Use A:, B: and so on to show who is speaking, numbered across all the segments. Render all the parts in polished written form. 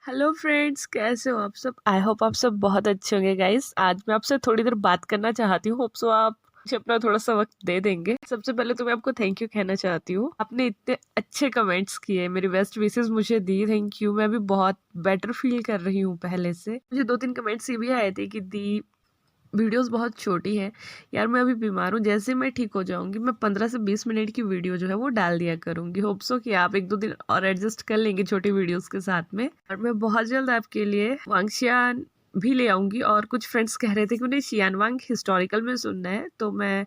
A: Hello friends, कैसे हो आप सब। आई होप आप सब बहुत अच्छे होंगे गाइस। आज मैं आपसे थोड़ी देर बात करना चाहती हूँ। होप सो आप मुझे अपना थोड़ा सा वक्त दे देंगे। सबसे पहले तो मैं आपको थैंक यू कहना चाहती हूँ। आपने इतने अच्छे कमेंट्स किए, मेरी बेस्ट विशेस मुझे दी, थैंक यू। मैं भी बहुत बेटर फील कर रही हूँ पहले से। मुझे 2-3 कमेंट्स ये भी आए थे कि दी वीडियोस बहुत छोटी है यार, मैं अभी बीमार हूँ, जैसे मैं ठीक हो जाऊंगी मैं 15 से 20 मिनट की वीडियो जो है वो डाल दिया करूंगी। होप सो कि आप 1-2 दिन और एडजस्ट कर लेंगे छोटी वीडियोस के साथ में। और मैं बहुत जल्द आपके लिए वांगशियान भी ले आऊंगी। और कुछ फ्रेंड्स कह रहे थे कि उन्हें शियानवांग हिस्टोरिकल में सुनना है, तो मैं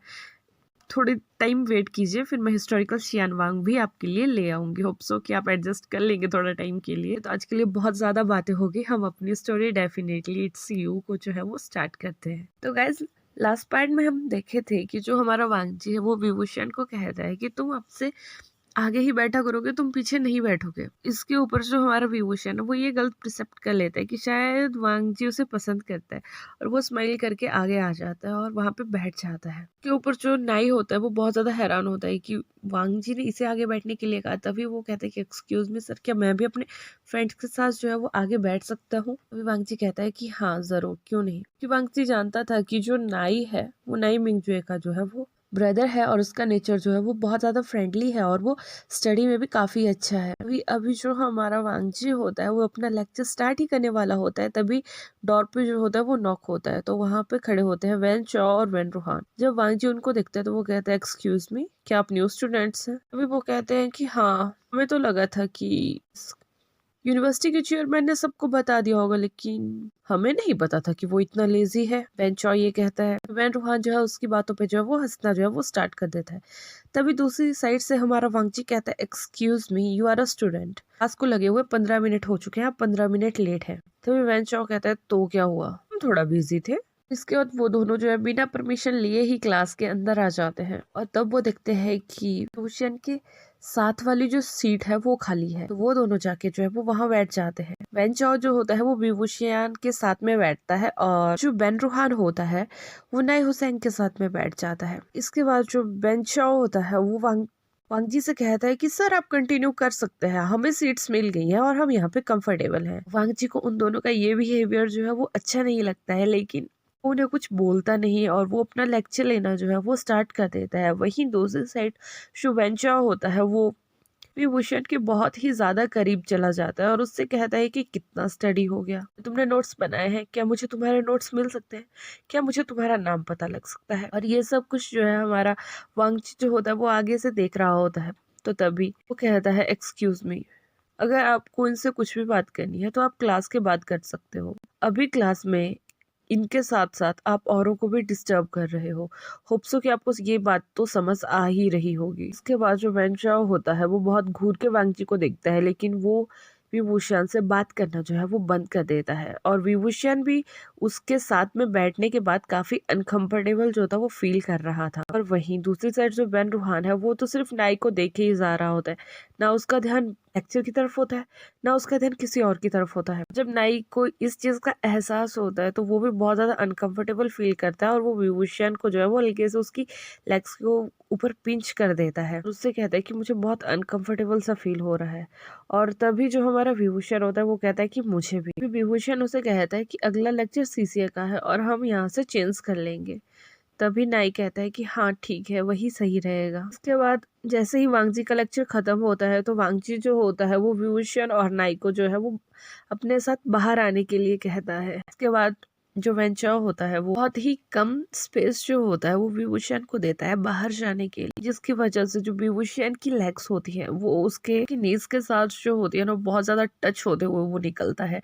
A: थोड़ी टाइम वेट कीजिए, फिर मैं हिस्टोरिकल शियानवांग भी आपके लिए ले आऊंगी। होप सो कि आप एडजस्ट कर लेंगे थोड़ा टाइम के लिए। तो आज के लिए बहुत ज्यादा बातें होगी, हम अपनी स्टोरी डेफिनेटली इट्स यू को जो है वो स्टार्ट करते हैं। तो गाइज, लास्ट पार्ट में हम देखे थे कि जो हमारा वांगजी है वो विभूषण को कहता है कि तुम आपसे आगे ही बैठा करोगे, तुम पीछे नहीं बैठोगे। इसके ऊपर जो हमारा विभूषण है वो ये गलत प्रिसेप्ट कर लेता है कि शायद वांगजी उसे पसंद करता है, और वो स्माइल करके आगे आ जाता है और वहां पे बैठ जाता है। के ऊपर जो नाई होता है वो बहुत ज्यादा हैरान होता है कि वांगजी ने इसे आगे बैठने के लिए कहा। तभी वो कहता है कि एक्सक्यूज मी सर, क्या मैं भी अपने फ्रेंड्स के साथ जो है वो आगे बैठ सकता हूँ। तभी वांगजी कहता है कि हाँ जरूर, क्यों नहीं। क्योंकि वांगजी जानता था कि जो नाई है वो नाई मिंगजुए का जो है वो ब्रदर है, और उसका नेचर जो है वो बहुत ज्यादा फ्रेंडली है और वो स्टडी में भी काफी अच्छा है। अभी अभी जो हमारा वांगजी होता है वो अपना लेक्चर स्टार्ट ही करने वाला होता है, तभी डोर पे जो होता है वो नॉक होता है। तो वहां पे खड़े होते हैं वैन चौ और वैन रूहान। जब वांगजी उनको देखते हैं तो वो कहते हैं एक्सक्यूज मी, क्या आप न्यू स्टूडेंट्स हैं। अभी वो कहते हैं कि हाँ, हमें तो लगा था कि यूनिवर्सिटी के चेयरमैन ने सबको बता दिया होगा, लेकिन हमें नहीं पता था कि वो इतना लेजी है। वैन चॉ ये कहता है। वैन रूहान जो है उसकी बातों पे जो है वो हंसना जो है वो स्टार्ट कर देता है। तभी दूसरी साइड से हमारा वांगजी कहता है excuse me, you are a student, class को लगे हुए 15 मिनट हो चुके हैं, आप 15 मिनट लेट है। तभी वैन चॉ कहता है तो क्या हुआ, हम थोड़ा बिजी थे। इसके बाद वो दोनों जो है बिना परमिशन लिए ही क्लास के अंदर आ जाते हैं, और तब वो देखते हैं कि ट्यूशन के साथ वाली जो सीट है वो खाली है। तो वो दोनों जाके जो है वो वहां बैठ जाते हैं। वेन चाओ जो होता है वो विभूषियान के साथ में बैठता है, और जो बेन रूहान होता है वो नए हुसैन के साथ में बैठ जाता है। इसके बाद जो बेन चाओ होता है वो वांगजी से कहता है कि सर आप कंटिन्यू कर सकते हैं, हमें सीट्स मिल गई हैं और हम यहाँ पे कंफर्टेबल हैं। वांगजी को उन दोनों का ये बिहेवियर जो है वो अच्छा नहीं लगता है, लेकिन उन्हें कुछ बोलता नहीं और वो अपना लेक्चर लेना जो है वो स्टार्ट कर देता है। वहीं दूसरी साइड शुवेंचा होता है वो विभूषण के बहुत ही ज्यादा करीब चला जाता है और उससे कहता है कि कितना स्टडी हो गया, तुमने नोट्स बनाए हैं, क्या मुझे तुम्हारे नोट्स मिल सकते हैं, क्या मुझे तुम्हारा नाम पता लग सकता है। और ये सब कुछ जो है हमारा वांगची जो होता है वो आगे से देख रहा होता है। तो तभी वो कहता है एक्सक्यूज मी, अगर आपको इनसे कुछ भी बात करनी है तो आप क्लास के बाद कर सकते हो, अभी क्लास में इनके साथ साथ आप औरों को भी डिस्टर्ब कर रहे हो। होप सो कि आपको ये बात तो समझ आ ही रही होगी। इसके बाद जो वेंचाओ होता है वो बहुत घूर के वांगची को देखता है, लेकिन वो विभूषण से बात करना जो है वो बंद कर देता है, और विभूषण भी उसके साथ में बैठने के बाद काफी अनकंफर्टेबल जो था वो फील कर रहा था। और वहीं दूसरी साइड जो बेन रूहान है वो तो सिर्फ नाई को देखे ही जा रहा होता है, ना उसका ध्यान लेक्चर की तरफ होता है ना उसका ध्यान किसी और की तरफ होता है। जब नाई को इस चीज का एहसास होता है तो वो भी बहुत ज्यादा अनकंफर्टेबल फील करता है, और वो विभूषण को जो है वो हल्के से उसकी लेग्स को ऊपर पिंच कर देता है। उससे कहता है कि मुझे बहुत अनकंफर्टेबल सा फील हो रहा है। और तभी जो हमारा विभूषण होता है वो कहता है कि मुझे भी। विभूषण उसे कहता है कि अगला लेक्चर सीसीए का है और हम यहाँ से चेंज कर लेंगे। तभी नाई कहता है कि हाँ ठीक है, वही सही रहेगा। उसके बाद जैसे ही वांगजी का लेक्चर खत्म होता है तो वांगजी जो होता है वो विभूषण और नाई को जो है वो अपने साथ बाहर आने के लिए कहता है। इसके बाद जो वेंचाओ होता है वो बहुत ही कम स्पेस जो होता है वो विभूषण को देता है बाहर जाने के लिए, जिसकी वजह से जो विभूषण की लेग्स होती है वो उसके नीज के साथ जो होती है ना बहुत ज्यादा टच होते हुए वो निकलता है।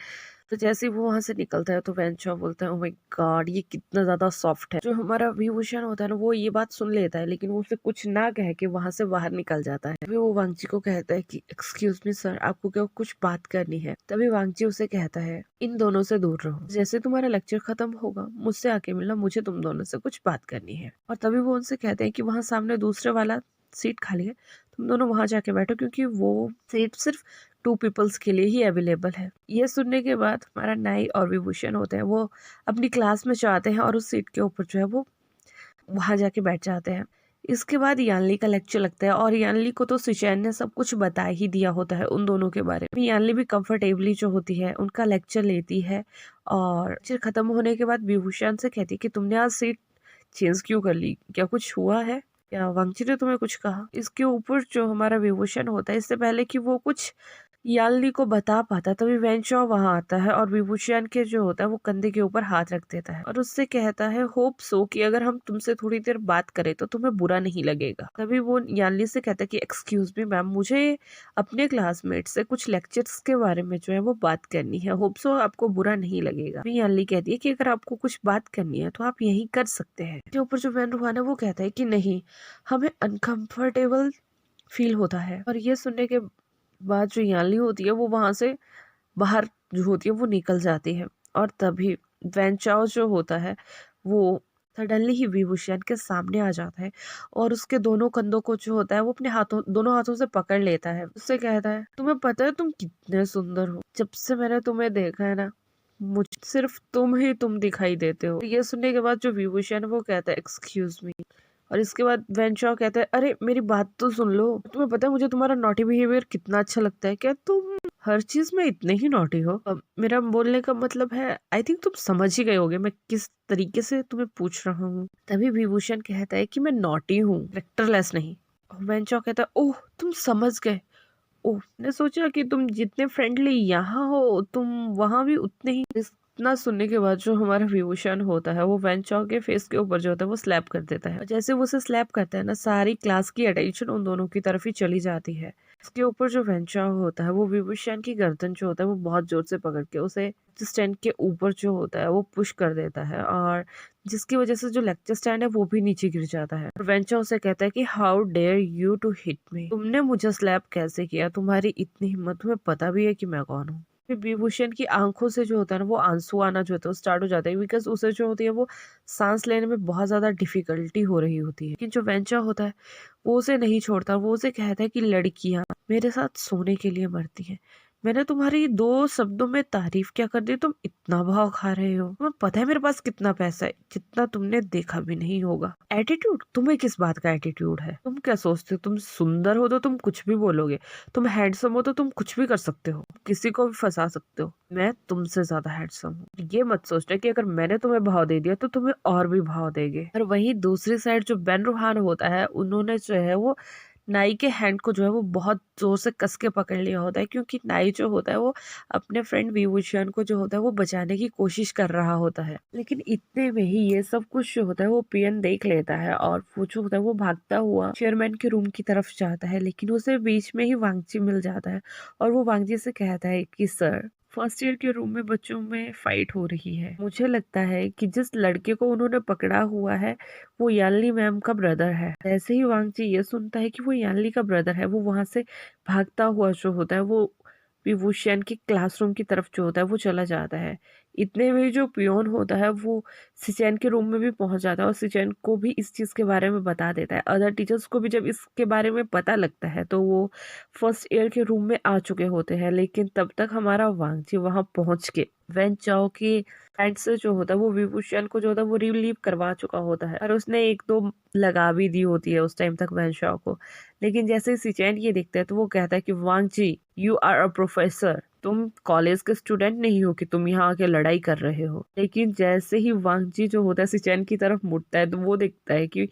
A: तो जैसे ही वो वहां से निकलता है तो वेंचो बोलता है ओ माय गॉड, ये कितना ज्यादा सॉफ्ट है। जो हमारा विभूषण होता है ना वो ये बात सुन लेता है, लेकिन वो उसे कुछ ना कह के वहां से बाहर निकल जाता है। तभी वो वांगजी को कहता है कि एक्सक्यूज मी सर, आपको क्या कुछ बात करनी है। तभी वांगजी उसे कहता है इन दोनों से दूर रहो, जैसे तुम्हारा लेक्चर खत्म होगा मुझसे आके मिलना, मुझे तुम दोनों से कुछ बात करनी है। और तभी वो उनसे कहते हैं कि वहां सामने दूसरे वाला सीट खाली है, तुम दोनों वहां जाके बैठो, क्योंकि वो सीट सिर्फ 2 पीपल्स के लिए ही अवेलेबल है। ये सुनने के बाद हमारा नाई और विभूषण होते हैं वो अपनी क्लास में जाते हैं और उस सीट के ऊपर जो है वो वहां जाके बैठ जाते हैं। इसके बाद यानली का लेक्चर लगता है और यानली को तो सिचैन ने सब कुछ बता ही दिया होता है उन दोनों के बारे में। यानली भी कंफर्टेबली जो होती है उनका लेक्चर लेती है और लेक्चर खत्म होने के बाद विभूषण से कहती है कि तुमने आज सीट चेंज क्यों कर ली, क्या कुछ हुआ है, क्या वांगची ने तुम्हें कुछ कहा। इसके ऊपर जो हमारा विभूषण होता है, इससे पहले कि वो कुछ यालनी को बता पाता तभी वेंचॉ वहां आता है और विभूषण के जो होता है वो कंधे के ऊपर हाथ रख देता है और उससे कहता है होप सो कि अगर हम तुमसे थोड़ी देर बात करें तो तुम्हें बुरा नहीं लगेगा। तभी वो यालनी से कहता है कि एक्सक्यूज मी मैम, मुझे अपने क्लासमेट से कुछ लेक्चर्स के बारे में जो है वो बात करनी है, होप सो आपको बुरा नहीं लगेगा। यालनी कहती है कि अगर आपको कुछ बात करनी है तो आप यही कर सकते हैं। इसके ऊपर जो वैन रूहान है वो कहता है कि नहीं, हमें अनकंफर्टेबल फील होता है। और ये सुनने के बाद जो यानली होती है वो वहां से बाहर जो होती है वो निकल जाती है और तभी वैनचाओ जो होता है वो सडनली ही विभूषण के सामने आ जाता है और उसके दोनों कंधों को जो होता है वो अपने दोनों हाथों से पकड़ लेता है। उससे कहता है तुम्हें पता है तुम कितने सुंदर हो, जब से मैंने तुम्हें देखा है ना मुझे सिर्फ तुम दिखाई देते हो। ये सुनने के बाद जो विभूषण है वो कहता है एक्सक्यूज मी और इसके बाद वेंचॉ कहता है अरे मेरी बात तो सुन लो, तुम्हें पता है मुझे तुम्हारा नॉटी बिहेवियर कितना अच्छा लगता है, क्या तुम हर चीज में इतने ही नॉटी हो। अब मेरा बोलने का मतलब है आई थिंक तुम समझ ही गए होगे मैं किस तरीके से तुम्हें पूछ रहा हूँ। तभी विभूषण कहता है कि मैं नॉटी हूँ, कैरेक्टरलेस नहीं। वेंचॉ कहता है ओह तुम समझ गए, ओह मैंने सोचा कि तुम जितने फ्रेंडली यहाँ हो तुम वहां भी उतने ही। इतना सुनने के बाद जो हमारा विभूषण होता है वो वेंचॉ के फेस के ऊपर जो होता है वो स्लैप कर देता है। जैसे वो उसे स्लैप करता है ना, सारी क्लास की अटेंशन उन दोनों की तरफ ही चली जाती है। इसके ऊपर जो वेंचॉ होता है वो विभूषण की गर्दन जो होता है वो बहुत जोर से पकड़ के उसे स्टैंड के ऊपर जो होता है वो पुश कर देता है और जिसकी वजह से जो लेक्चर स्टैंड है वो भी नीचे गिर जाता है। वेंचर उसे कहता है कि how dare you to hit me, तुमने मुझे स्लैप कैसे किया, तुम्हारी इतनी हिम्मत, तुम्हें पता भी है कि मैं कौन हूँ। फिर विभूषण की आंखों से जो होता है ना वो आंसू आना जो होता है वो स्टार्ट हो जाता है बिकॉज उसे जो होती है वो सांस लेने में बहुत ज्यादा डिफिकल्टी हो रही होती है। लेकिन जो वेंचर होता है वो उसे नहीं छोड़ता, वो उसे कहता है कि लड़कियां मेरे साथ सोने के लिए मरती हैं, मैंने तुम्हारी 2 शब्दों में तारीफ क्या कर दी, तुम इतना भाव खा रहे हो, तुम्हें पता है मेरे पास कितना पैसा है जितना तुमने देखा भी नहीं होगा। एटीट्यूड, तुम्हें किस बात का एटीट्यूड है, तुम क्या सोचते हो तुम सुंदर हो तो तुम कुछ भी बोलोगे, तुम हैंडसम हो तो तुम कुछ भी कर सकते हो, किसी को भी फंसा सकते हो, मैं तुमसे ज्यादा हैंडसम हूँ। ये मत सोचना कि अगर मैंने तुम्हें भाव दे दिया तो तुम्हें और भी भाव देंगे। और वहीं दूसरी साइड जो बेन रूहान होता है उन्होंने जो है वो नाई के हैंड को जो है वो बहुत जोर से कस के पकड़ लिया होता है क्योंकि नाई जो होता है वो अपने फ्रेंड विभूषण को जो होता है वो बचाने की कोशिश कर रहा होता है। लेकिन इतने में ही ये सब कुछ जो होता है वो पियन देख लेता है और वो जो होता है वो भागता हुआ चेयरमैन के रूम की तरफ जाता है, लेकिन उसे बीच में ही वांगची मिल जाता है और वो वांगची से कहता है कि सर फर्स्ट ईयर के रूम में बच्चों में फाइट हो रही है, मुझे लगता है कि जिस लड़के को उन्होंने पकड़ा हुआ है वो यानली मैम का ब्रदर है। ऐसे ही वांगची ये सुनता है कि वो यानली का ब्रदर है, वो वहां से भागता हुआ जो होता है वो विभूषण के क्लासरूम की तरफ जो होता है वो चला जाता है। इतने में जो पियोन होता है वो सिचैन के रूम में भी पहुंच जाता है और सिचैन को भी इस चीज के बारे में बता देता है। अदर टीचर्स को भी जब इसके बारे में पता लगता है तो वो फर्स्ट ईयर के रूम में आ चुके होते हैं, लेकिन तब तक हमारा वांगची वहां पहुंच के वैन चाओ की हैंड से जो होता है वो विभूषण को जो होता है वो रिलीव करवा चुका होता है और उसने 1-2 लगा भी दी होती है उस टाइम तक वैन चाओ को। लेकिन जैसे ही सिचैन ये देखता है तो वो कहता है कि वांगची यू आर अ प्रोफेसर, तुम कॉलेज के स्टूडेंट नहीं हो कि तुम यहाँ आके लड़ाई कर रहे हो। लेकिन जैसे ही वांगजी जो होता है सिचैन की तरफ मुड़ता है तो वो देखता है कि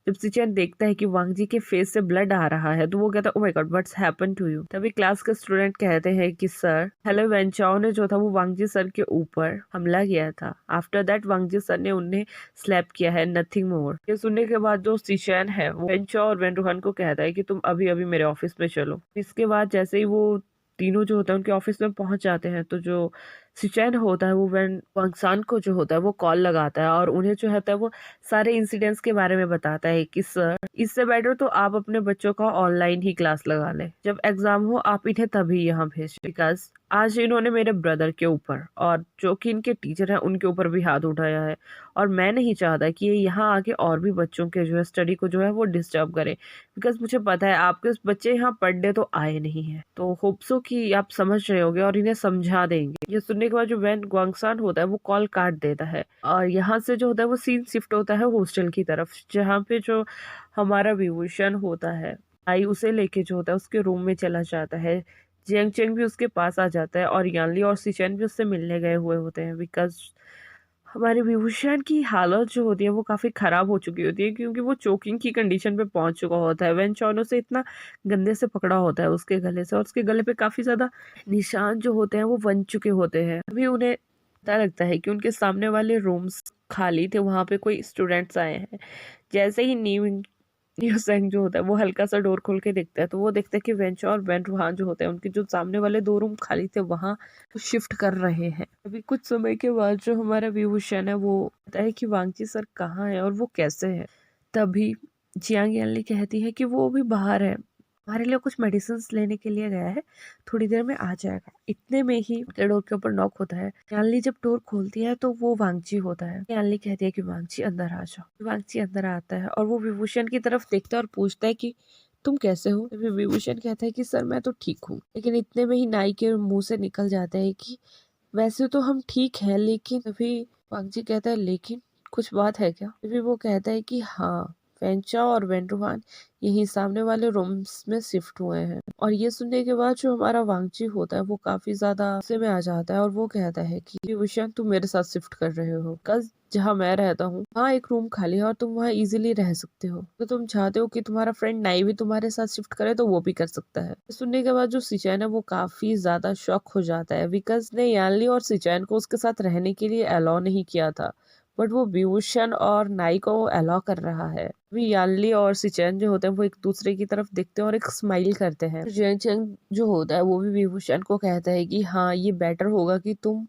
A: जब सिचैन देखता है कि वांगजी के फेस से ब्लड आ रहा है तो वो कहता है oh my god what's happened to you. तभी क्लास के स्टूडेंट कहते हैं कि सर हेलो वेंचाओ ने जो था वो वांगजी सर के ऊपर हमला किया था, आफ्टर दैट वांगजी सर ने उन्हें स्लैप किया है, नथिंग मोर। ये सुनने के बाद जो सिचैन है वो वेंचाओ और वेन रूहान को कहता है कि तुम अभी अभी मेरे ऑफिस में चलो। इसके बाद जैसे ही वो तीनों जो होता है उनके ऑफिस में पहुंच जाते हैं तो जो सिचैन होता है वो वैन वांगसान को जो होता है वो कॉल लगाता है और उन्हें जो होता है वो सारे इंसिडेंट्स के बारे में बताता है कि सर इससे बेटर तो आप अपने बच्चों का ऑनलाइन ही क्लास लगा लें, जब एग्जाम हो आप इन्हें तभी यहाँ भेजें, बिकॉज आज इन्होंने मेरे ब्रदर के ऊपर और जो कि इनके टीचर हैं उनके ऊपर भी हाथ उठाया है और मैं नहीं चाहता कि ये यहाँ आके और भी बच्चों के जो है स्टडी को जो है वो डिस्टर्ब करे, बिकॉज मुझे पता है आपके बच्चे यहाँ पढ़ने तो आए नहीं है, तो होप सो कि आप समझ रहे होगे और इन्हें समझा देंगे। ये सुनने के बाद जो वैन ग्वांगसान होता है वो कॉल काट देता है और यहाँ से जो होता है वो सीन शिफ्ट होता है हॉस्टल की तरफ, जहाँ पे जो हमारा विभूषण होता है आई उसे लेके जो होता है उसके रूम में चला जाता है। जियांग चेंग भी उसके पास आ जाता है और यानली और सिचेन भी उससे मिलने गए हुए होते हैं, बिकॉज हमारे विभूषण की हालत जो होती है वो काफी खराब हो चुकी होती है, क्योंकि वो चोकिंग की कंडीशन पे पहुंच चुका होता है। वेन चौन उसे इतना गंदे से पकड़ा होता है उसके गले से, और उसके गले पे काफी ज्यादा निशान जो होते हैं वो बन चुके होते हैं। अभी उन्हें पता लगता है कि उनके सामने वाले रूम्स खाली थे, वहां पे कोई स्टूडेंट्स आए हैं। जैसे ही नीव न्यूसेंग जो होता है वो हल्का सा डोर खोल के देखता है, तो वो देखता है कि वेंच और वेंट वहां जो होते हैं उनके जो सामने वाले 2 रूम खाली थे वहां शिफ्ट कर रहे हैं। अभी कुछ समय के बाद जो हमारा विभूषण है वो कहता है कि वांगची सर कहाँ है और वो कैसे है। तभी जियांग यानली कहती है कि वो भी बाहर है, हमारे लिए कुछ मेडिसिन लेने के लिए गया है, थोड़ी देर में आ जाएगा। इतने में ही डोर के ऊपर नॉक होता है। यानली जब डोर खोलती है तो वो वांगची होता है। यानली कहती है कि वांगची अंदर आ जाओ। वांगची अंदर आता है और वो विभूषण की तरफ देखता है और पूछता है कि तुम कैसे हो। फिर विभूषण कहता है कि सर मैं तो ठीक हूँ। लेकिन इतने में ही नाई के मुंह से निकल जाता है कि वैसे तो हम ठीक है, लेकिन अभी वांगची कहता है लेकिन कुछ बात है क्या। फिर वो कहता है कि हाँ, वेंचा और वेंडुहान यही सामने वाले रूम्स में शिफ्ट हुए हैं। और ये सुनने के बाद जो हमारा वांगची होता है वो काफी ज्यादा गुस्से में आ जाता है और वो कहता है कि विभूषण तुम मेरे साथ शिफ्ट कर रहे हो, कल जहाँ मैं रहता हूँ वहाँ एक रूम खाली है और तुम वहाँ इजीली रह सकते हो, तो तुम चाहते हो कि तुम्हारा फ्रेंड नाई भी तुम्हारे साथ शिफ्ट करे तो वो भी कर सकता है। सुनने के बाद जो सिचैन है वो काफी ज्यादा शॉक हो जाता है, बिकॉज ने यानली और सिचैन को उसके साथ रहने के लिए अलाउ नहीं किया था, बट वो विभूषण और नाई को अलाउ कर रहा है। अभी यानली और सिचैन जो होते हैं वो एक दूसरे की तरफ देखते हैं और एक स्माइल करते हैं। जियांग चेंग जो होता है वो भी विभूषण को कहता है कि हाँ, ये बेटर होगा कि तुम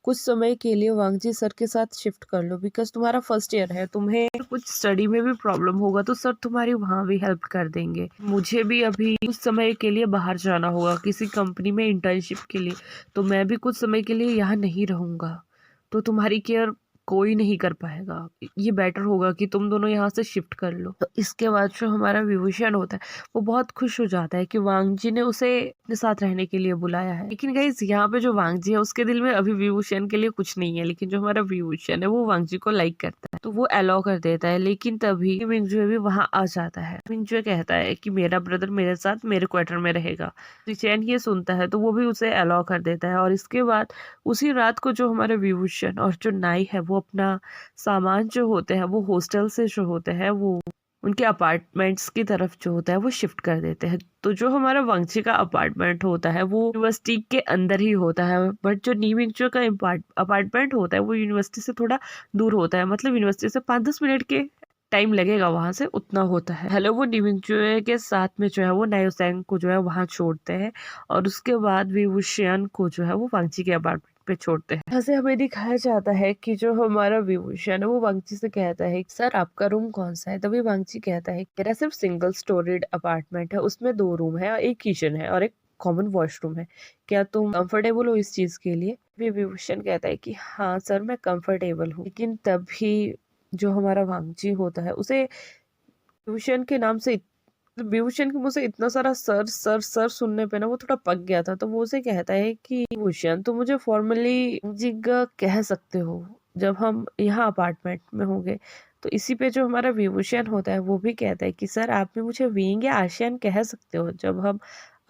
A: कुछ समय के लिए वांगजी सर के साथ शिफ्ट कर लो, बिकॉज तुम्हारा फर्स्ट ईयर है, तुम्हें कुछ स्टडी में भी प्रॉब्लम होगा तो सर तुम्हारी वहाँ भी हेल्प कर देंगे। मुझे भी अभी कुछ समय के लिए बाहर जाना होगा किसी कंपनी में इंटर्नशिप के लिए, तो मैं भी कुछ समय के लिए यहाँ नहीं रहूंगा, तो तुम्हारी केयर कोई नहीं कर पाएगा। ये बेटर होगा कि तुम दोनों यहाँ से शिफ्ट कर लो। तो इसके बाद जो हमारा विभूषण होता है वो बहुत खुश हो जाता है कि वांगजी ने उसे अपने साथ रहने के लिए बुलाया है। लेकिन गाइस यहाँ पे जो वांगजी है उसके दिल में अभी विभूषण के लिए कुछ नहीं है, लेकिन जो हमारा विभूषण है वो वांगजी को लाइक करता है, तो वो अलाउ कर देता है। लेकिन तभी मिंगजुए भी वहाँ आ जाता है। मिंगजुए कहता है कि मेरा ब्रदर मेरे साथ मेरे क्वार्टर में रहेगा। चैन ये सुनता है तो वो भी उसे अलाउ कर देता है। और इसके बाद उसी रात को जो हमारे विभूषण और जो नाई है वो अपना सामान जो होते हैं वो हॉस्टल से जो होते हैं वो उनके अपार्टमेंट्स की तरफ जो होता है वो शिफ्ट कर देते हैं। तो जो हमारा वांगची का अपार्टमेंट होता है वो यूनिवर्सिटी के अंदर ही होता है, बट जो नी विंगचो का अपार्टमेंट होता है वो यूनिवर्सिटी से थोड़ा दूर होता है, मतलब यूनिवर्सिटी से 5-10 मिनट के टाइम लगेगा वहां से, उतना होता है। हेलो वो निविंगचुए के साथ में जो है वो नायोसेंग को जो है वहां छोड़ते हैं और उसके बाद विभूषण को जो है वो वांगची के अपार्टमेंट पे छोड़ते हैं। यहाँ से हमें दिखाया जाता है कि जो हमारा विभूषण है वो वांगची से कहता है सर आपका रूम कौन सा है। तभी वांगची कहता है मेरा सिर्फ सिंगल स्टोरीड अपार्टमेंट है, उसमें 2 रूम है, एक किचन है और एक कॉमन वॉशरूम है, क्या तुम कंफर्टेबल हो इस चीज के लिए। विभूषण कहता है कि हाँ सर मैं कंफर्टेबल हूँ। लेकिन तभी जो हमारा वांगची होता है उसे विभूषण के नाम से विभूषण के मुंह से इतना सारा सर सर सर सुनने पे ना वो थोड़ा पक गया था, तो वो उसे कहता है कि विभूषण तुम मुझे फॉर्मली जिग्गा कह सकते हो जब हम यहाँ अपार्टमेंट में होंगे। तो इसी पे जो हमारा विभूषण होता है वो भी कहता है कि सर आप भी मुझे विंग या आशियान कह सकते हो जब हम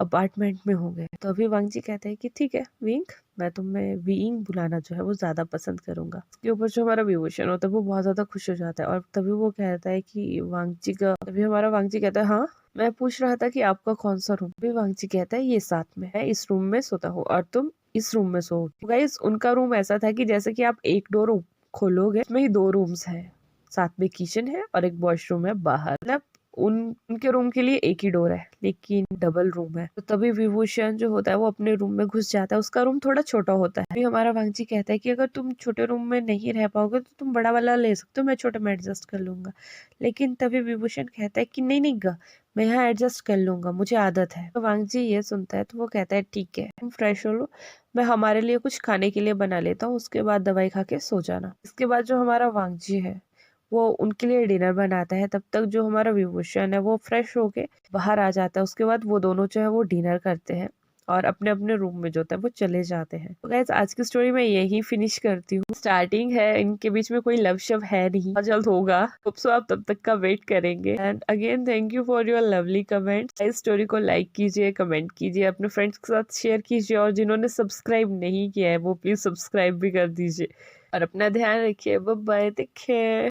A: अपार्टमेंट में होंगे। तो अभी वांगजी कहता है कि ठीक है विंग, मैं तुम्हें विंग बुलाना जो है वो ज्यादा पसंद करूंगा। उसके ऊपर जो हमारा विभूषण होता है वो बहुत ज्यादा खुश हो जाता है और तभी वो कहता है कि वांगजी का, तभी हमारा वांगजी कहता है हाँ मैं पूछ रहा था कि आपका कौन सा रूम। भी वांगची कहता है ये साथ में है, इस रूम में सोता हूँ और तुम इस रूम में सो। गाइस उनका रूम ऐसा था कि जैसे कि आप एक डोर खोलोगे उसमें ही 2 रूम्स है, साथ में किचन है और एक वॉशरूम है बाहर, मतलब उनके रूम के लिए एक ही डोर है लेकिन डबल रूम है। तो तभी विभूषण जो होता है वो अपने रूम में घुस जाता है, उसका रूम थोड़ा छोटा होता है। अभी हमारा वांगची कहता है कि अगर तुम छोटे रूम में नहीं रह पाओगे तो तुम बड़ा वाला ले सकते हो, मैं छोटे में एडजस्ट कर लूंगा। लेकिन तभी विभूषण कहता है कि नहीं नहीं गा, मैं यहाँ एडजस्ट कर लूंगा, मुझे आदत है। तो वांगजी ये सुनता है तो वो कहता है ठीक है तुम फ्रेश हो लो, मैं हमारे लिए कुछ खाने के लिए बना लेता हूँ, उसके बाद दवाई खा के सो जाना। इसके बाद जो हमारा वांगजी है वो उनके लिए डिनर बनाता है। तब तक जो हमारा विभूषण है वो फ्रेश होके बाहर आ जाता है। उसके बाद वो दोनों जो है वो डिनर करते हैं और अपने अपने रूम में जो होता है वो चले जाते हैं। तो गाइस आज की स्टोरी मैं यही फिनिश करती हूँ। स्टार्टिंग है, इनके बीच में कोई लव शव है नहीं, बहुत जल्द होगा। होप सो आप तब तक का वेट करेंगे। And again thank you for your lovely comments. इस स्टोरी को लाइक कीजिए, कमेंट कीजिए, अपने फ्रेंड्स के साथ शेयर कीजिए, और जिन्होंने सब्सक्राइब नहीं किया है वो प्लीज सब्सक्राइब भी कर दीजिए। और अपना ध्यान रखिए। Bye bye, take care.